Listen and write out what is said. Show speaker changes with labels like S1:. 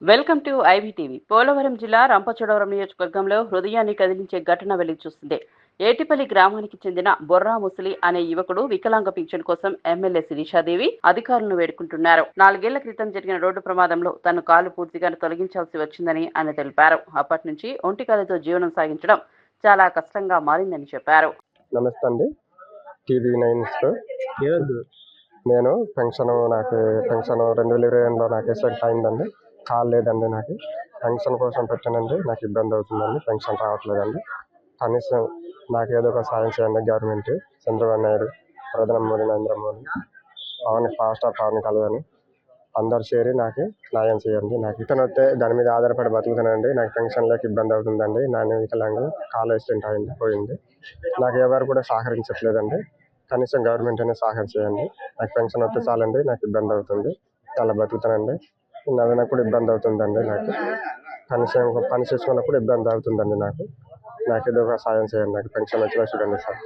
S1: Welcome to IBTV. Polavaram జిల్లా రంపచోడవరం నియోజకవర్గంలో హృదయాన్ని కదిలించే ఘటన వెలుగు చూస్తుంది. ఏటిపల్లి గ్రామానికి చెందిన బొర్రా ముసలి అనే యువకుడు వికలాంగ పింఛన్ కోసం ఎమ్మెల్యే శిరీషాదేవి అధికారులను వేడుకుంటున్నారు. 4 ఏళ్ల క్రితం జరిగిన రోడ్డు ప్రమాదంలో తన కాలు పూర్తిగా తొలగించాల్సి వచ్చిందని ఆయన తెలిపారు. అప్పటి నుంచి ఒంటికాలతో జీవనం సాగించడం చాలా కష్టంగా మారిందని చెప్పారు.
S2: నమస్తే అండి. టీవీ నైన్స్తో నేను పెన్షన్ 2020లో నాకు సెట్ అయిందండి. కాల్ లేదండి. నాకు పెన్షన్ కోసం పెట్టానండి. నాకు ఇబ్బంది అవుతుందండి. పెన్షన్ రావట్లేదండి. కనీసం నాకు ఏదో ఒక సాయం చేయండి. గవర్నమెంట్, చంద్రబాబు నాయుడు, ప్రధాని మోడీ, నరేంద్ర మోడీ, పవన్ కళ్యాణ్ అందరు చేరి నాకు న్యాయం చేయండి. నాకు ఇతను వస్తే దాని మీద ఆధారపడి బతుకుతానండి. నాకు పెన్షన్లోకి ఇబ్బంది అవుతుందండి. నేను వికలాంగులు, కాలు యాక్సిడెంట్ అయింది, పోయింది. నాకు ఎవరు కూడా సహకరించట్లేదండి. కనీసం గవర్నమెంట్ అనేది సహాయం చేయండి. నాకు పెన్షన్ వస్తే చాలండి. నాకు ఇబ్బంది అవుతుంది, చాలా బతుకుతానండి. నవ్వినప్పుడు ఇబ్బంది అవుతుందండి. నాకు కనీసం ఒక పని చేసుకున్నప్పుడు ఇబ్బంది అవుతుందండి. నాకు ఏదో ఒక సాయం చేయండి. నాకు పెన్షన్ వచ్చేలా చూడండి సార్.